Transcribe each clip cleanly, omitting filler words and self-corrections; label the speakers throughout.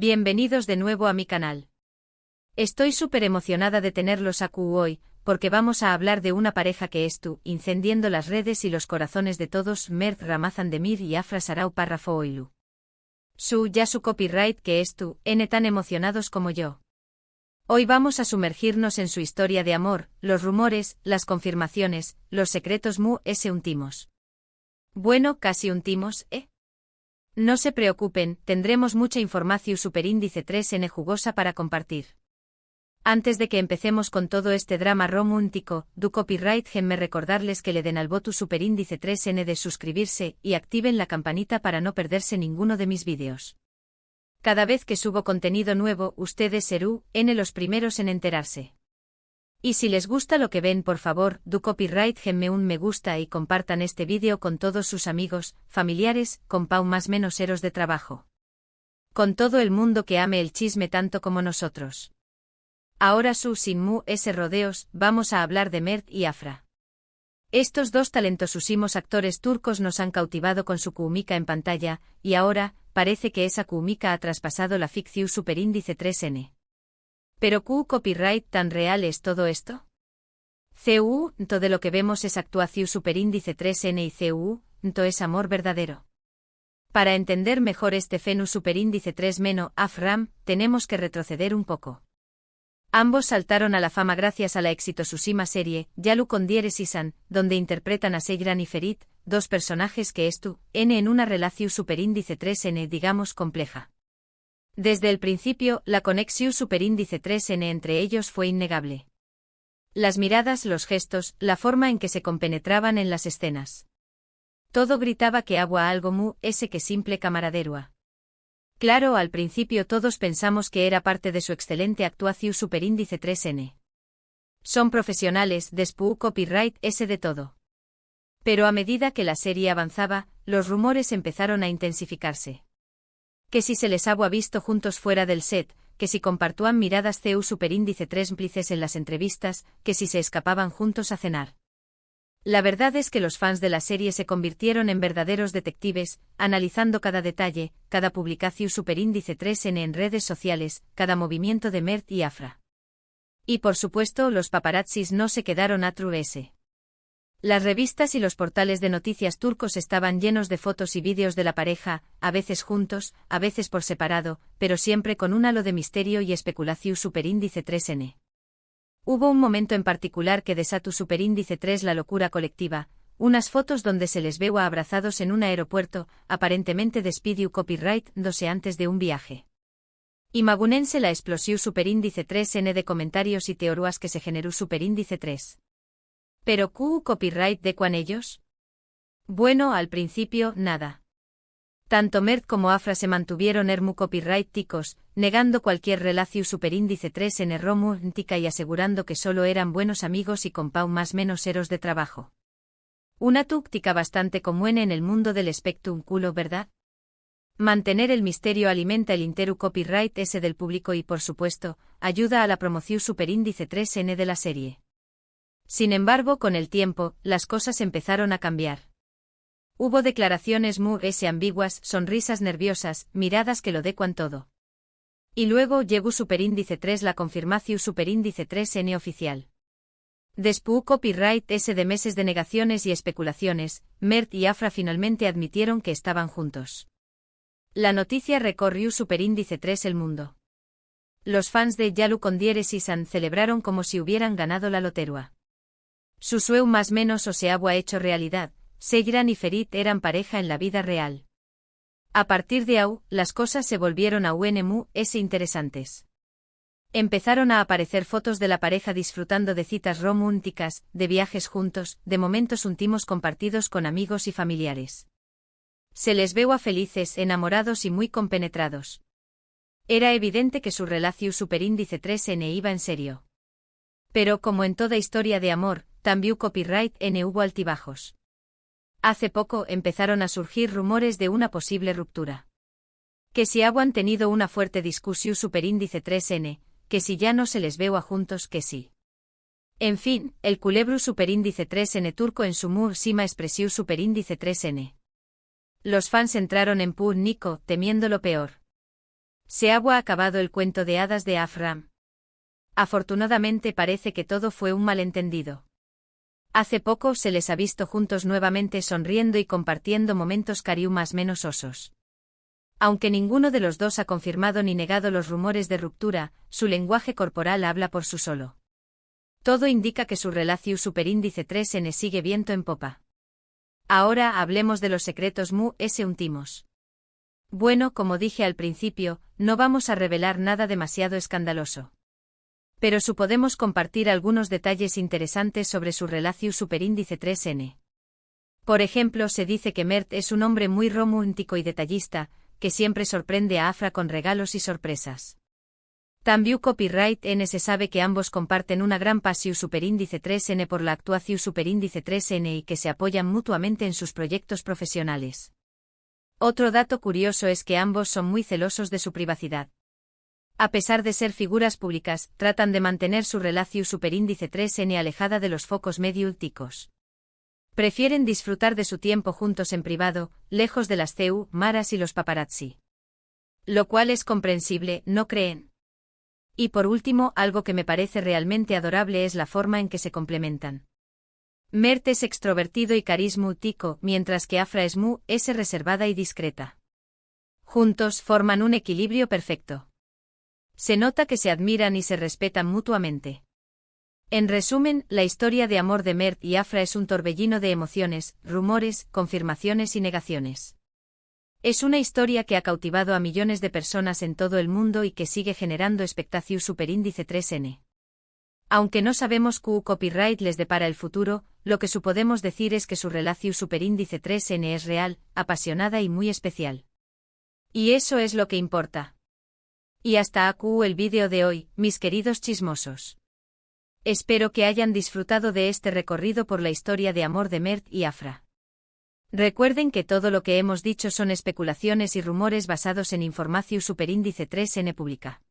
Speaker 1: Bienvenidos de nuevo a mi canal. Estoy súper emocionada de tenerlos aquí hoy, porque vamos a hablar de una pareja que incendiando las redes y los corazones de todos, Mert Ramazan-Demir y Afra Sarau Parrafoğlu. Ya su copyright que tan emocionados como yo. Hoy vamos a sumergirnos en su historia de amor, los rumores, las confirmaciones, los secretos untimos. Bueno, casi untimos, No se preocupen, tendremos mucha información superíndice 3N jugosa para compartir. Antes de que empecemos con todo este drama romántico, du copyright me recordarles que le den al voto superíndice 3N de suscribirse y activen la campanita para no perderse ninguno de mis vídeos. Cada vez que subo contenido nuevo, ustedes serán los primeros en enterarse. Y si les gusta lo que ven, por favor, du copyright genme un me gusta y compartan este vídeo con todos sus amigos, familiares, compa más menos eros de trabajo. Con todo el mundo que ame el chisme tanto como nosotros. Ahora sin rodeos, vamos a hablar de Mert y Afra. Estos dos talentosísimos actores turcos nos han cautivado con su química en pantalla, y ahora, parece que esa química ha traspasado la ficción superíndice 3N. ¿Pero qué copyright tan real es todo esto? Todo lo que vemos es actuación superíndice 3N y todo es amor verdadero. Para entender mejor este fenómeno superíndice 3- Afram, tenemos que retroceder un poco. Ambos saltaron a la fama gracias a la exitosísima serie, Yalu Kondieres Isan, donde interpretan a Seyran y Ferit, dos personajes que en una relación superíndice 3N digamos compleja. Desde el principio, la conexión superíndice 3N entre ellos fue innegable. Las miradas, los gestos, la forma en que se compenetraban en las escenas. Todo gritaba que agua algo que simple camaradería. Claro, al principio todos pensamos que era parte de su excelente actuación superíndice 3N. Son profesionales, después copyright de todo. Pero a medida que la serie avanzaba, los rumores empezaron a intensificarse. Que si se les había visto juntos fuera del set, que si compartían miradas superíndice 3 cómplices en las entrevistas, que si se escapaban juntos a cenar. La verdad es que los fans de la serie se convirtieron en verdaderos detectives, analizando cada detalle, cada publicación superíndice 3N en redes sociales, cada movimiento de Mert y Afra. Y por supuesto, los paparazzis no se quedaron atrás. Las revistas y los portales de noticias turcos estaban llenos de fotos y vídeos de la pareja, a veces juntos, a veces por separado, pero siempre con un halo de misterio y especulación superíndice 3N. Hubo un momento en particular que desató superíndice 3 la locura colectiva, unas fotos donde se les veo abrazados en un aeropuerto, aparentemente despidió copyright antes de un viaje. Imagunense la explosión superíndice 3N de comentarios y teorías que se generó superíndice 3. ¿Pero qué copyright de cuán ellos? Bueno, al principio, nada. Tanto Mert como Afra se mantuvieron copyright ticos, negando cualquier relación superíndice 3N romántica y asegurando que solo eran buenos amigos y compa más menos eros de trabajo. Una táctica bastante común en el mundo del espectáculo, ¿verdad? Mantener el misterio alimenta el intero copyright del público y, por supuesto, ayuda a la promoción superíndice 3N de la serie. Sin embargo, con el tiempo, las cosas empezaron a cambiar. Hubo declaraciones ambiguas, sonrisas nerviosas, miradas que lo decuan todo. Y luego llegó superíndice 3 la confirmación superíndice 3N oficial. Después copyright de meses de negaciones y especulaciones, Mert y Afra finalmente admitieron que estaban juntos. La noticia recorrió superíndice 3 el mundo. Los fans de Yalu Kondieres Isan celebraron como si hubieran ganado la lotería. Su sueño más menos se había hecho realidad, Seyran y Ferit eran pareja en la vida real. A partir de ahí, las cosas se volvieron interesantes. Empezaron a aparecer fotos de la pareja disfrutando de citas románticas, de viajes juntos, de momentos íntimos compartidos con amigos y familiares. Se les veo a felices, enamorados y muy compenetrados. Era evidente que su relación superíndice 3N iba en serio. Pero como en toda historia de amor, también copyright hubo altibajos. Hace poco empezaron a surgir rumores de una posible ruptura. Que si habían tenido una fuerte discusión superíndice 3N, que si ya no se les veo a juntos, que sí. En fin, el culebro superíndice 3N turco en su sima expresión superíndice 3N. Los fans entraron en pánico, temiendo lo peor. Se ha acabado el cuento de hadas de Afram. Afortunadamente parece que todo fue un malentendido. Hace poco se les ha visto juntos nuevamente sonriendo y compartiendo momentos más menos osos. Aunque ninguno de los dos ha confirmado ni negado los rumores de ruptura, su lenguaje corporal habla por sí solo. Todo indica que su relación superíndice 3N sigue viento en popa. Ahora hablemos de los secretos íntimos. Bueno, como dije al principio, no vamos a revelar nada demasiado escandaloso. Pero sí podemos compartir algunos detalles interesantes sobre su relación superíndice 3N. Por ejemplo, se dice que Mert es un hombre muy romántico y detallista, que siempre sorprende a Afra con regalos y sorpresas. También Copyright N se sabe que ambos comparten una gran pasión superíndice 3N por la actuación superíndice 3N y que se apoyan mutuamente en sus proyectos profesionales. Otro dato curioso es que ambos son muy celosos de su privacidad. A pesar de ser figuras públicas, tratan de mantener su relación superíndice 3N alejada de los focos mediáticos. Prefieren disfrutar de su tiempo juntos en privado, lejos de las maras y los paparazzi. Lo cual es comprensible, ¿no creen? Y por último, algo que me parece realmente adorable es la forma en que se complementan. Mert es extrovertido y carismático, mientras que Afra es reservada y discreta. Juntos forman un equilibrio perfecto. Se nota que se admiran y se respetan mutuamente. En resumen, la historia de amor de Mert y Afra es un torbellino de emociones, rumores, confirmaciones y negaciones. Es una historia que ha cautivado a millones de personas en todo el mundo y que sigue generando expectación superíndice 3N. Aunque no sabemos qué copyright les depara el futuro, lo que sí podemos decir es que su relación superíndice 3N es real, apasionada y muy especial. Y eso es lo que importa. Y hasta aquí el vídeo de hoy, mis queridos chismosos. Espero que hayan disfrutado de este recorrido por la historia de amor de Mert y Afra. Recuerden que todo lo que hemos dicho son especulaciones y rumores basados en información superíndice 3N pública.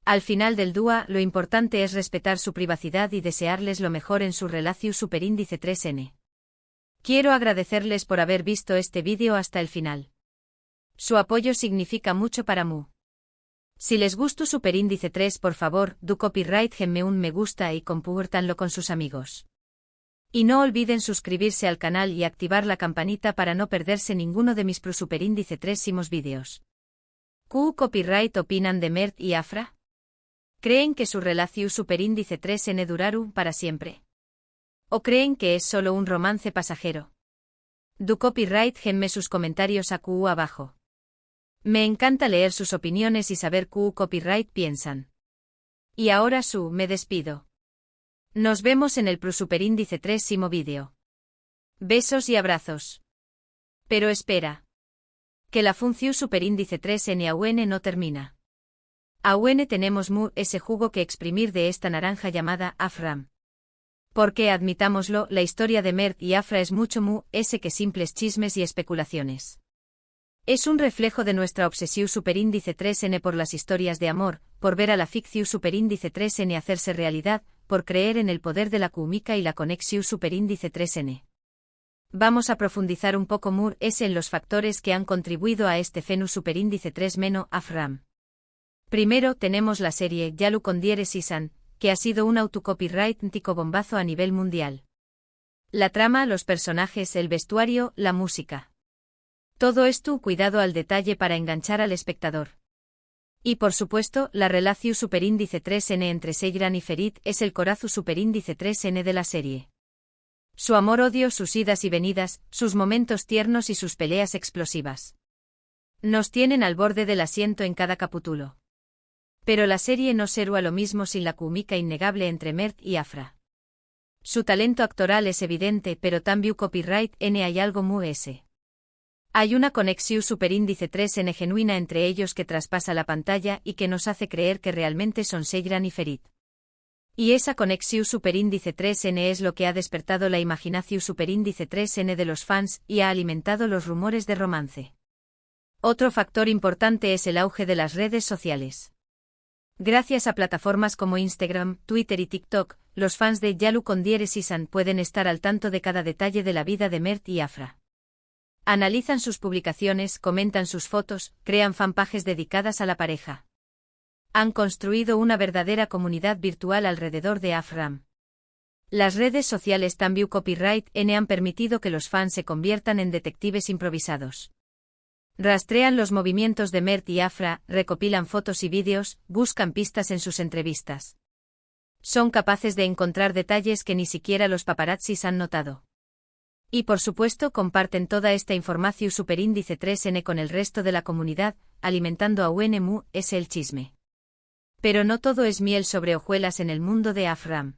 Speaker 1: Al final del día, lo importante es respetar su privacidad y desearles lo mejor en su relación superíndice 3N. Quiero agradecerles por haber visto este vídeo hasta el final. Su apoyo significa mucho para mí. Si les gustó superíndice 3, por favor, do copyright genme un me gusta y compártanlo con sus amigos. Y no olviden suscribirse al canal y activar la campanita para no perderse ninguno de mis superíndice 3 vídeos. ¿Qué copyright opinan de Mert y Afra? ¿Creen que su relación superíndice 3N durará para siempre? ¿O creen que es solo un romance pasajero? Do copyright genme sus comentarios aquí abajo. Me encanta leer sus opiniones y saber qué copyright piensan. Y ahora me despido. Nos vemos en el superíndice 3 vídeo. Besos y abrazos. Pero espera. Que la función superíndice 3N aún no termina. Aún tenemos ese jugo que exprimir de esta naranja llamada Afram. Porque admitámoslo, la historia de Mert y Afra es mucho ese que simples chismes y especulaciones. Es un reflejo de nuestra obsesión superíndice 3N por las historias de amor, por ver a la ficción superíndice 3N hacerse realidad, por creer en el poder de la química y la conexión superíndice 3N. Vamos a profundizar un poco en los factores que han contribuido a este fenómeno superíndice 3- Afram. Primero tenemos la serie Yalu Condiere Sisan, que ha sido un autocopyright-tico bombazo a nivel mundial. La trama, los personajes, el vestuario, la música. Todo esto cuidado al detalle para enganchar al espectador. Y por supuesto, la relación superíndice 3N entre Seyran y Ferit es el corazón superíndice 3N de la serie. Su amor-odio, sus idas y venidas, sus momentos tiernos y sus peleas explosivas. Nos tienen al borde del asiento en cada capítulo. Pero la serie no será lo mismo sin la química innegable entre Mert y Afra. Su talento actoral es evidente, pero también copyright N hay algo Hay una conexión superíndice 3N genuina entre ellos que traspasa la pantalla y que nos hace creer que realmente son Seyran y Ferit. Y esa conexión superíndice 3N es lo que ha despertado la imaginación superíndice 3N de los fans y ha alimentado los rumores de romance. Otro factor importante es el auge de las redes sociales. Gracias a plataformas como Instagram, Twitter y TikTok, los fans de Yalu Condiere Sisan pueden estar al tanto de cada detalle de la vida de Mert y Afra. Analizan sus publicaciones, comentan sus fotos, crean fanpages dedicadas a la pareja. Han construido una verdadera comunidad virtual alrededor de Afram. Las redes sociales También Copyright N han permitido que los fans se conviertan en detectives improvisados. Rastrean los movimientos de Mert y Afra, recopilan fotos y vídeos, buscan pistas en sus entrevistas. Son capaces de encontrar detalles que ni siquiera los paparazzis han notado. Y por supuesto comparten toda esta información superíndice 3N con el resto de la comunidad, alimentando a UNMU-S el chisme. Pero no todo es miel sobre hojuelas en el mundo de Afram.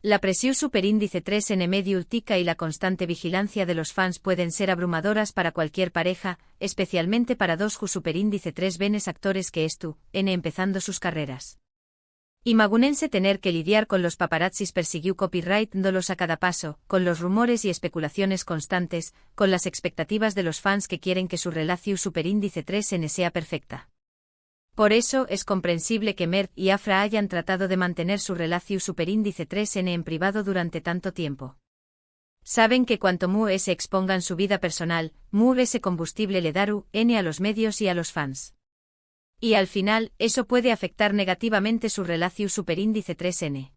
Speaker 1: La presión superíndice 3N mediútica y la constante vigilancia de los fans pueden ser abrumadoras para cualquier pareja, especialmente para dos superíndice 3 venes actores que N empezando sus carreras. Imagunense tener que lidiar con los paparazzis persiguió copyright-dolos a cada paso, con los rumores y especulaciones constantes, con las expectativas de los fans que quieren que su relación superíndice 3N sea perfecta. Por eso es comprensible que Mert y Afra hayan tratado de mantener su relación superíndice 3N en privado durante tanto tiempo. Saben que cuanto MU-S expongan su vida personal, MU-S combustible le daru N a los medios y a los fans. Y al final, eso puede afectar negativamente su relación superíndice 3N.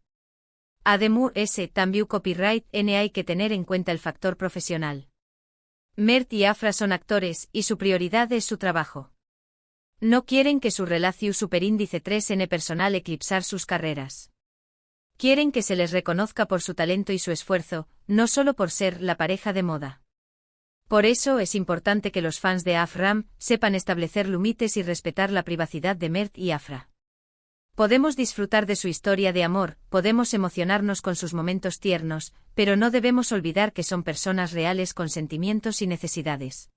Speaker 1: Además, también copyright N hay que tener en cuenta el factor profesional. Mert y Afra son actores y su prioridad es su trabajo. No quieren que su relación superíndice 3N personal eclipsar sus carreras. Quieren que se les reconozca por su talento y su esfuerzo, no solo por ser la pareja de moda. Por eso es importante que los fans de Afram sepan establecer límites y respetar la privacidad de Mert y Afra. Podemos disfrutar de su historia de amor, podemos emocionarnos con sus momentos tiernos, pero no debemos olvidar que son personas reales con sentimientos y necesidades.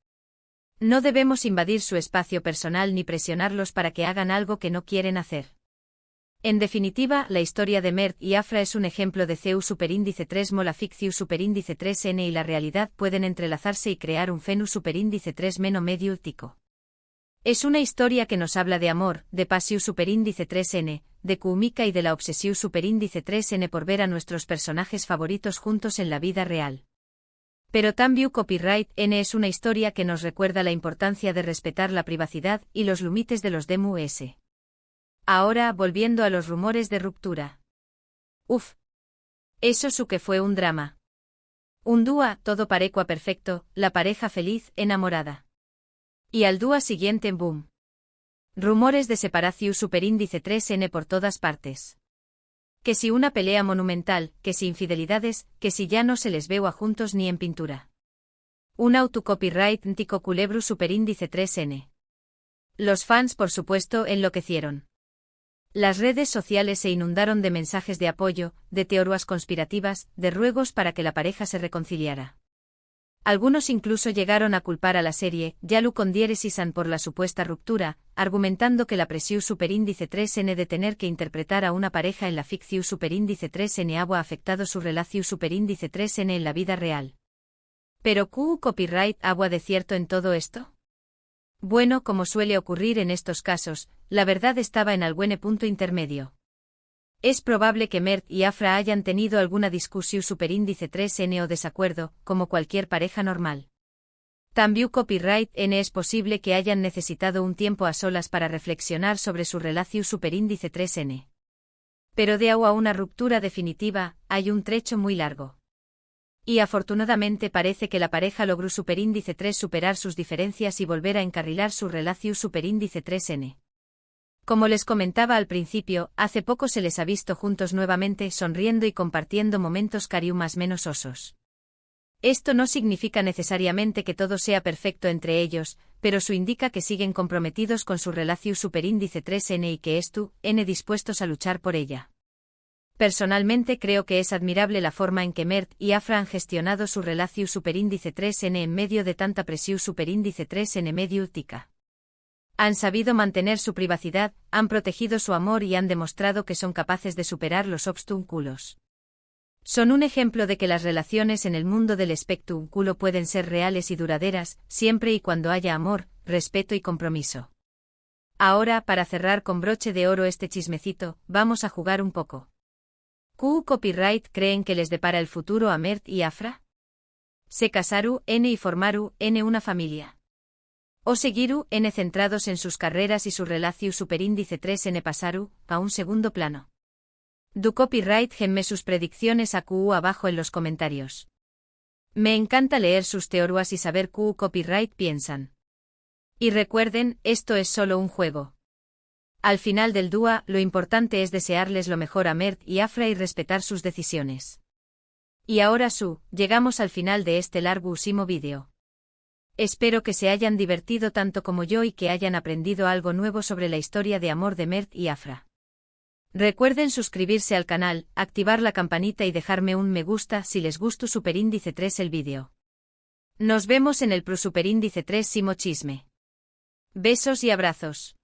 Speaker 1: No debemos invadir su espacio personal ni presionarlos para que hagan algo que no quieren hacer. En definitiva, la historia de Mert y Afra es un ejemplo de CEU superíndice 3 mola ficciu superíndice 3N y la realidad pueden entrelazarse y crear un fenu superíndice 3 meno mediútico. Es una historia que nos habla de amor, de pasiu superíndice 3N, de química y de la obsesiu superíndice 3N por ver a nuestros personajes favoritos juntos en la vida real. Pero también copyright N es una historia que nos recuerda la importancia de respetar la privacidad y los límites de los DMU-S. Ahora, volviendo a los rumores de ruptura. Uf. Eso sí que fue un drama. Un dúa, todo parecua perfecto, la pareja feliz, enamorada. Y al dúa siguiente, boom. Rumores de separación superíndice 3N por todas partes. Que si una pelea monumental, que si infidelidades, que si ya no se les veo a juntos ni en pintura. Un autocopyright ntico culebru superíndice 3N. Los fans por supuesto enloquecieron. Las redes sociales se inundaron de mensajes de apoyo, de teorías conspirativas, de ruegos para que la pareja se reconciliara. Algunos incluso llegaron a culpar a la serie Yalu con diéresisan por la supuesta ruptura, argumentando que la presión superíndice 3N de tener que interpretar a una pareja en la ficción superíndice 3N ha afectado su relación superíndice 3N en la vida real. ¿Pero ¿Q copyright agua de cierto en todo esto? Bueno, como suele ocurrir en estos casos, la verdad estaba en algún punto intermedio. Es probable que Mert y Afra hayan tenido alguna discusión superíndice 3N o desacuerdo, como cualquier pareja normal. También copyright N es posible que hayan necesitado un tiempo a solas para reflexionar sobre su relación superíndice 3N. Pero de a una ruptura definitiva, hay un trecho muy largo. Y afortunadamente parece que la pareja logró superíndice 3 superar sus diferencias y volver a encarrilar su relación superíndice 3N. Como les comentaba al principio, hace poco se les ha visto juntos nuevamente sonriendo y compartiendo momentos cariu más menos osos. Esto no significa necesariamente que todo sea perfecto entre ellos, pero eso indica que siguen comprometidos con su relación superíndice 3N y que N dispuestos a luchar por ella. Personalmente creo que es admirable la forma en que Mert y Afra han gestionado su relación superíndice 3N en medio de tanta presión superíndice 3N mediútica. Han sabido mantener su privacidad, han protegido su amor y han demostrado que son capaces de superar los obstáculos. Son un ejemplo de que las relaciones en el mundo del espectáculo pueden ser reales y duraderas, siempre y cuando haya amor, respeto y compromiso. Ahora, para cerrar con broche de oro este chismecito, vamos a jugar un poco. ¿Q copyright creen que les depara el futuro a Mert y Afra? Se casaru, N y formaru, N una familia. O seguiru, N centrados en sus carreras y su relacio superíndice 3 N pasaru, a un segundo plano. Du copyright gemme sus predicciones a QU abajo en los comentarios. Me encanta leer sus teorías y saber QU copyright piensan. Y recuerden, esto es solo un juego. Al final del dúa, lo importante es desearles lo mejor a Mert y Afra y respetar sus decisiones. Y ahora llegamos al final de este larguísimo vídeo. Espero que se hayan divertido tanto como yo y que hayan aprendido algo nuevo sobre la historia de amor de Mert y Afra. Recuerden suscribirse al canal, activar la campanita y dejarme un me gusta si les gustó superíndice 3 el vídeo. Nos vemos en el superíndice 3 Simo Chisme. Besos y abrazos.